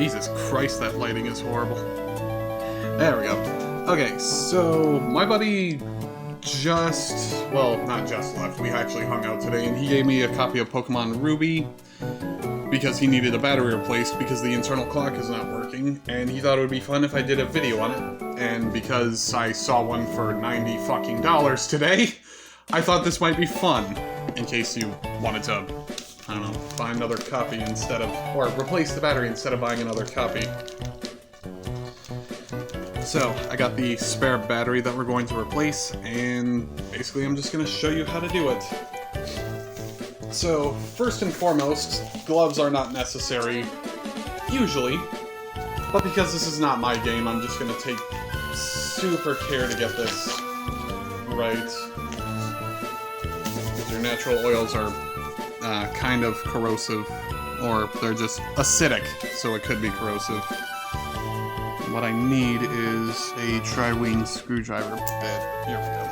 Jesus Christ, that lighting is horrible. There we go. Okay, so my buddy not just left. We actually hung out today, and he gave me a copy of Pokémon Ruby because he needed a battery replaced because the internal clock is not working, and he thought it would be fun if I did a video on it. And because I saw one for $90 fucking today, I thought this might be fun, in case you wanted to, I don't know, buy another copy instead of, or replace the battery instead of buying another copy. So, I got the spare battery that we're going to replace, and basically I'm just going to show you how to do it. So, first and foremost, gloves are not necessary, usually, but because this is not my game, I'm just going to take super care to get this right. Because your natural oils are kind of corrosive, or they're just acidic, so it could be corrosive. What I need is a tri-wing screwdriver bit. Here we go.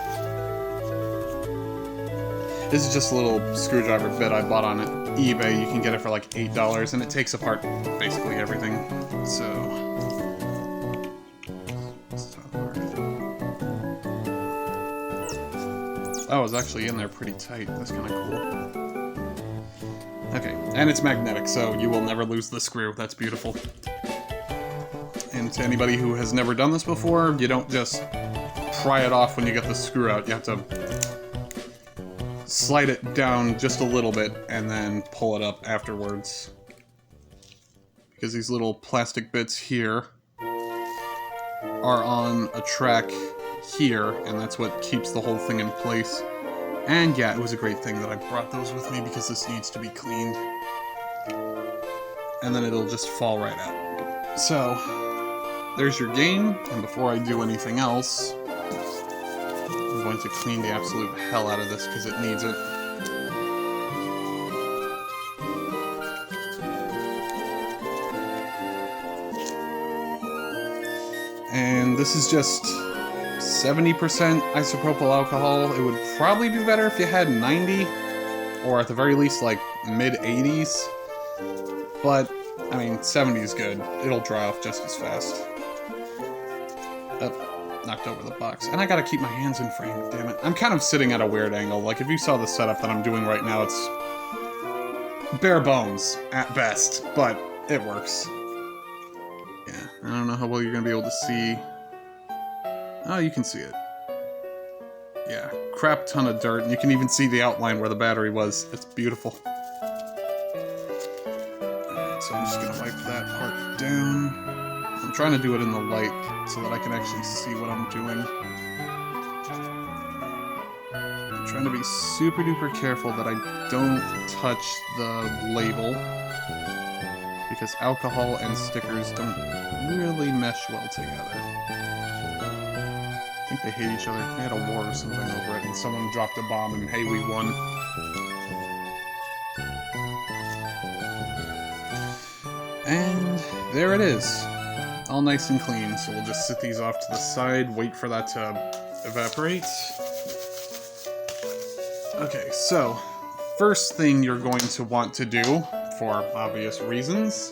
This is just a little screwdriver bit I bought on eBay. You can get it for like $8, and it takes apart basically everything. So, oh, it's actually in there pretty tight. That's kind of cool. Okay, and it's magnetic, so you will never lose the screw. That's beautiful. And to anybody who has never done this before, you don't just pry it off when you get the screw out. You have to slide it down just a little bit and then pull it up afterwards. Because these little plastic bits here are on a track here, and that's what keeps the whole thing in place. And yeah, it was a great thing that I brought those with me because this needs to be cleaned. And then it'll just fall right out. So, there's your game, and before I do anything else, I'm going to clean the absolute hell out of this because it needs it. And this is just 70% isopropyl alcohol. It would probably be better if you had 90, or at the very least like mid-80s. But, I mean, 70 is good. It'll dry off just as fast. Oh, knocked over the box. And I gotta keep my hands in frame, damn it. I'm kind of sitting at a weird angle. Like, if you saw the setup that I'm doing right now, it's bare bones, at best. But it works. Yeah, I don't know how well you're gonna be able to see. Oh, you can see it. Yeah, crap ton of dirt, and you can even see the outline where the battery was. It's beautiful. Alright, so I'm just gonna wipe that part down. I'm trying to do it in the light so that I can actually see what I'm doing. I'm trying to be super duper careful that I don't touch the label, because alcohol and stickers don't really mesh well together. I think they hate each other. They had a war or something over it, and someone dropped a bomb, and hey, we won. And there it is. All nice and clean. So we'll just sit these off to the side, wait for that to evaporate. Okay, so first thing you're going to want to do, for obvious reasons,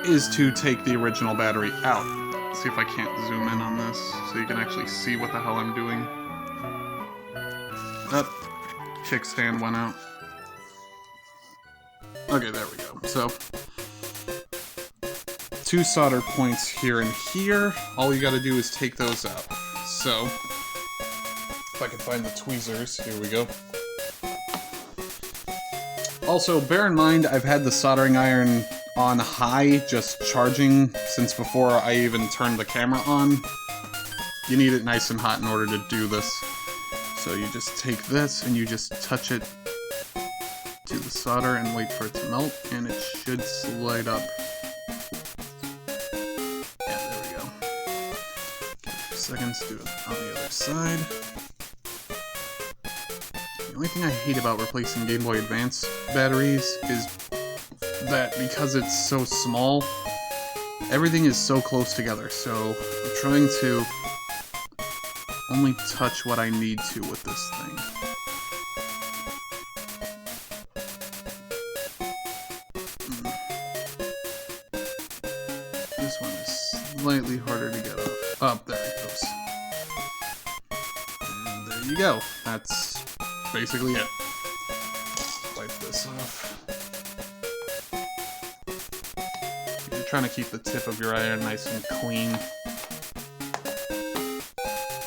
is to take the original battery out. Let's see if I can't zoom in on this so you can actually see what the hell I'm doing. Oh, kickstand went out. Okay, there we go. So, 2 solder points here and here. All you gotta do is take those out. So, if I can find the tweezers, here we go. Also, bear in mind, I've had the soldering iron on high, just charging, since before I even turned the camera on. You need it nice and hot in order to do this. So you just take this and you just touch it to the solder and wait for it to melt, and it should slide up. Yeah, there we go. Give it a few seconds, do it on the other side. The only thing I hate about replacing Game Boy Advance batteries is that because it's so small, everything is so close together, so I'm trying to only touch what I need to with this thing. this one is slightly harder to get off. Oh, there it goes. And there you go. That's basically it. Wipe this off. You're trying to keep the tip of your iron nice and clean.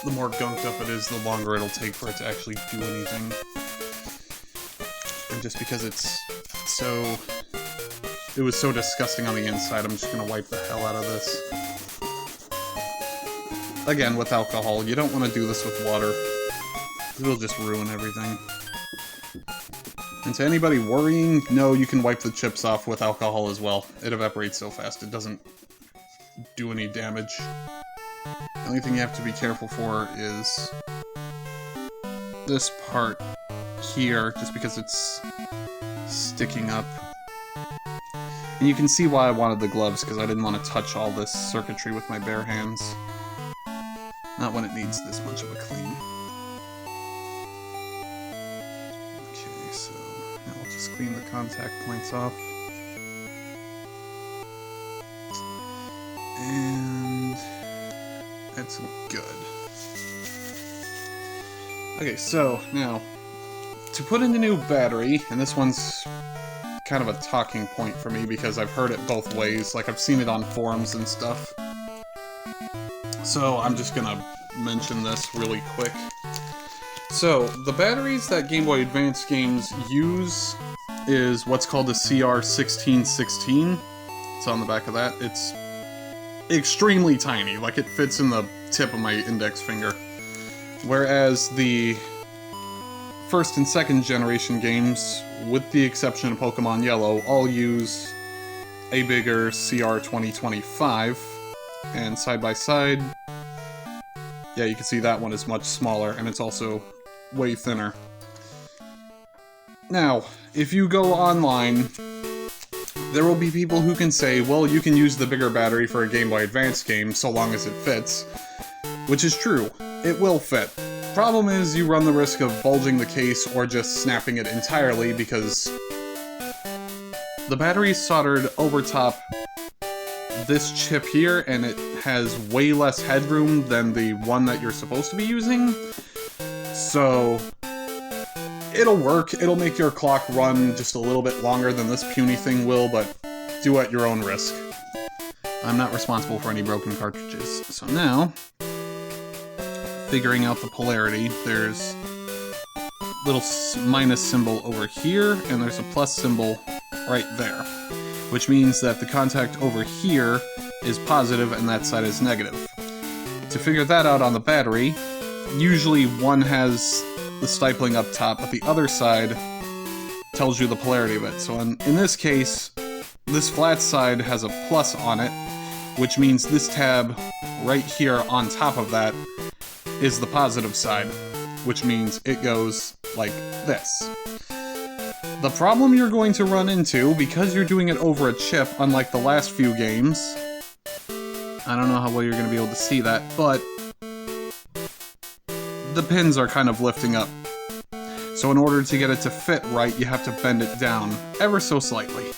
The more gunked up it is, the longer it'll take for it to actually do anything. And just because it was so disgusting on the inside, I'm just gonna wipe the hell out of this. Again, with alcohol, you don't want to do this with water. It'll just ruin everything. And to anybody worrying, no, you can wipe the chips off with alcohol as well. It evaporates so fast, it doesn't do any damage. The only thing you have to be careful for is this part here, just because it's sticking up. And you can see why I wanted the gloves, because I didn't want to touch all this circuitry with my bare hands. Not when it needs this much of a clean. Okay, so now I'll just clean the contact points off. And that's good. Okay, so now, to put in the new battery, and this one's kind of a talking point for me because I've heard it both ways, like I've seen it on forums and stuff. So I'm just gonna mention this really quick. So, the batteries that Game Boy Advance games use is what's called a CR1616. It's on the back of that. It's extremely tiny, like it fits in the tip of my index finger. Whereas the first and second generation games, with the exception of Pokemon Yellow, all use a bigger CR2025. And side by side, yeah, you can see that one is much smaller, and it's also way thinner. Now, if you go online, there will be people who can say, well, you can use the bigger battery for a Game Boy Advance game so long as it fits. Which is true, it will fit. Problem is, you run the risk of bulging the case or just snapping it entirely because the battery is soldered over top this chip here, and it has way less headroom than the one that you're supposed to be using. So it'll work. It'll make your clock run just a little bit longer than this puny thing will, but do at your own risk. I'm not responsible for any broken cartridges. So now, figuring out the polarity, there's a little minus symbol over here, and there's a plus symbol right there, which means that the contact over here is positive and that side is negative. To figure that out on the battery, usually one has the stippling up top, but the other side tells you the polarity of it. So in this case, this flat side has a plus on it, which means this tab right here on top of that is the positive side, which means it goes like this. The problem you're going to run into, because you're doing it over a chip, unlike the last few games, I don't know how well you're going to be able to see that, but the pins are kind of lifting up. So in order to get it to fit right, you have to bend it down ever so slightly.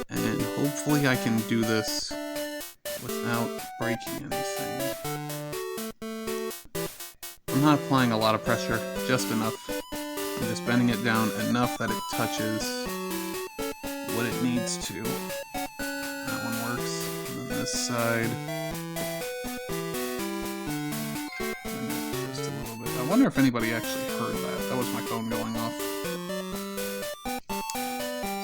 And hopefully I can do this without breaking anything. I'm not applying a lot of pressure, just enough. I'm just bending it down enough that it touches what it needs to. That one works. And then this side. Just a little bit. I wonder if anybody actually heard that. That was my phone going off.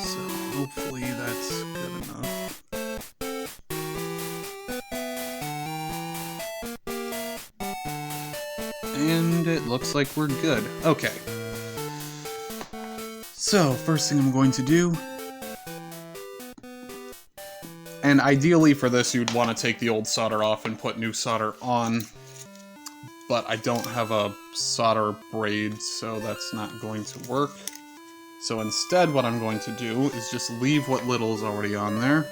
So hopefully that's good enough. And it looks like we're good. Okay. So, first thing I'm going to do, and ideally for this you'd want to take the old solder off and put new solder on, but I don't have a solder braid, so that's not going to work. So instead what I'm going to do is just leave what little is already on there,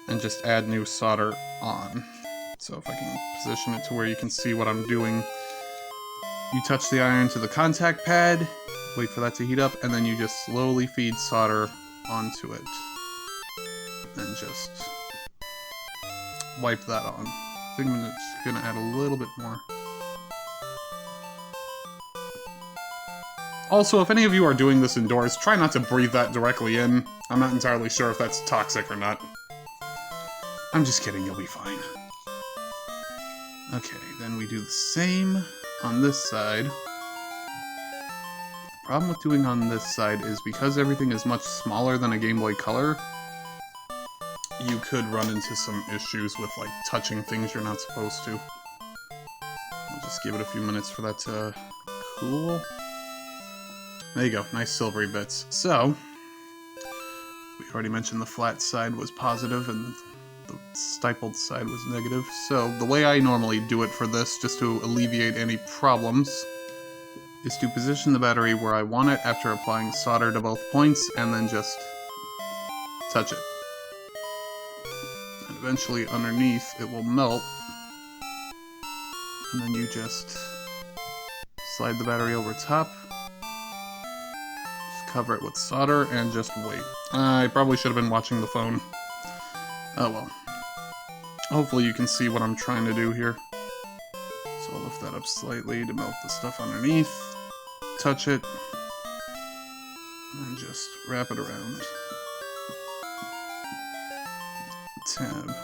and just add new solder on. So if I can position it to where you can see what I'm doing, you touch the iron to the contact pad, wait for that to heat up, and then you just slowly feed solder onto it. And just wipe that on. I think I'm just gonna add a little bit more. Also, if any of you are doing this indoors, try not to breathe that directly in. I'm not entirely sure if that's toxic or not. I'm just kidding, you'll be fine. Okay, then we do the same on this side. The problem with doing on this side is because everything is much smaller than a Game Boy Color, you could run into some issues with, like, touching things you're not supposed to. I'll just give it a few minutes for that to cool. There you go, nice silvery bits. So, we already mentioned the flat side was positive and the stippled side was negative. So, the way I normally do it for this, just to alleviate any problems, is to position the battery where I want it after applying solder to both points, and then just touch it. And eventually, underneath, it will melt, and then you just slide the battery over top, cover it with solder, and just wait. I probably should have been watching the phone. Oh well. Hopefully you can see what I'm trying to do here. So I'll lift that up slightly to melt the stuff underneath, touch it, and just wrap it around. Tab.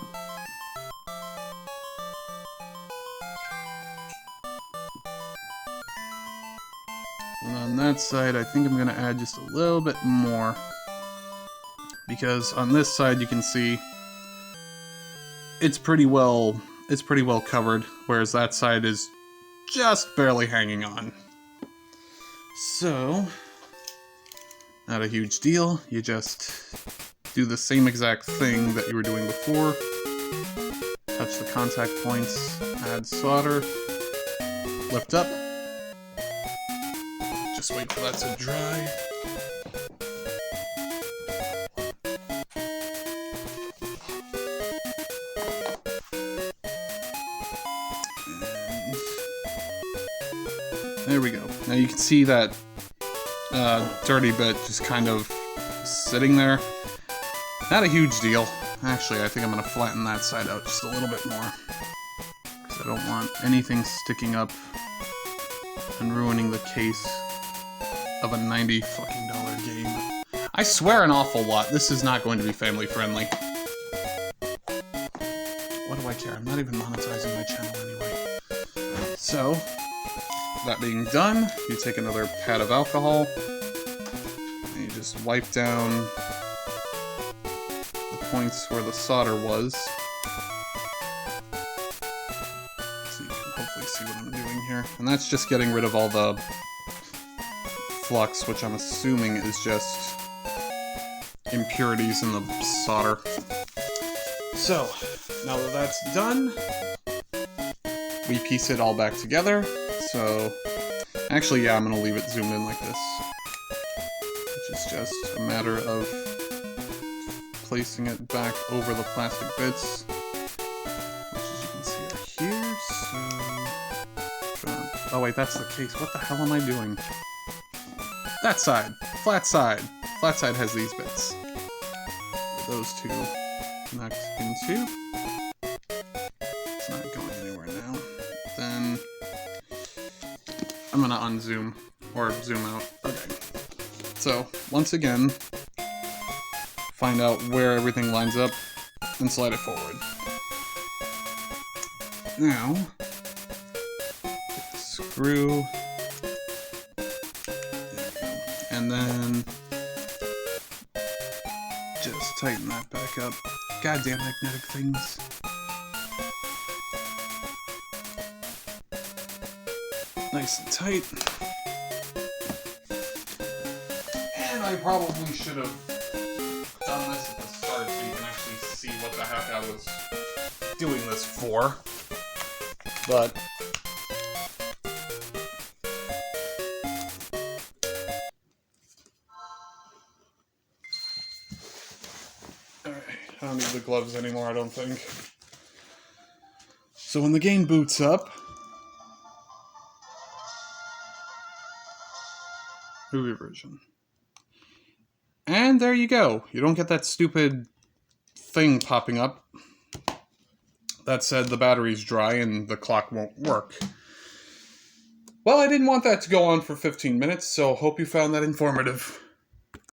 And on that side, I think I'm going to add just a little bit more. Because on this side, you can see it's pretty well covered, whereas that side is just barely hanging on. So, not a huge deal. You just do the same exact thing that you were doing before. Touch the contact points, add solder, lift up. Just wait for that to dry. And there we go. Now you can see that dirty bit just kind of sitting there. Not a huge deal. Actually, I think I'm going to flatten that side out just a little bit more. Because I don't want anything sticking up and ruining the case of a $90 fucking game. I swear an awful lot. This is not going to be family friendly. What do I care? I'm not even monetizing my channel anyway. So, that being done, you take another pad of alcohol, and you just wipe down the points where the solder was. So you can hopefully see what I'm doing here. And that's just getting rid of all the flux, which I'm assuming is just impurities in the solder. So, now that that's done, we piece it all back together. So, actually, yeah, I'm going to leave it zoomed in like this. Which is just a matter of placing it back over the plastic bits. Which, as you can see, are here. So, oh wait, that's the case. What the hell am I doing? That side. Flat side. Flat side has these bits. Those two connect into. It's not going anywhere now. Then I'm gonna unzoom or zoom out. Okay. So once again, find out where everything lines up and slide it forward. Now, screw. And then just tighten that back up. Goddamn magnetic things. Nice and tight. And I probably should have done this at the start so you can actually see what the heck I was doing this for. But I don't need the gloves anymore, I don't think. So when the game boots up, Ruby version. And there you go. You don't get that stupid thing popping up. That said, the battery's dry and the clock won't work. Well, I didn't want that to go on for 15 minutes, so hope you found that informative.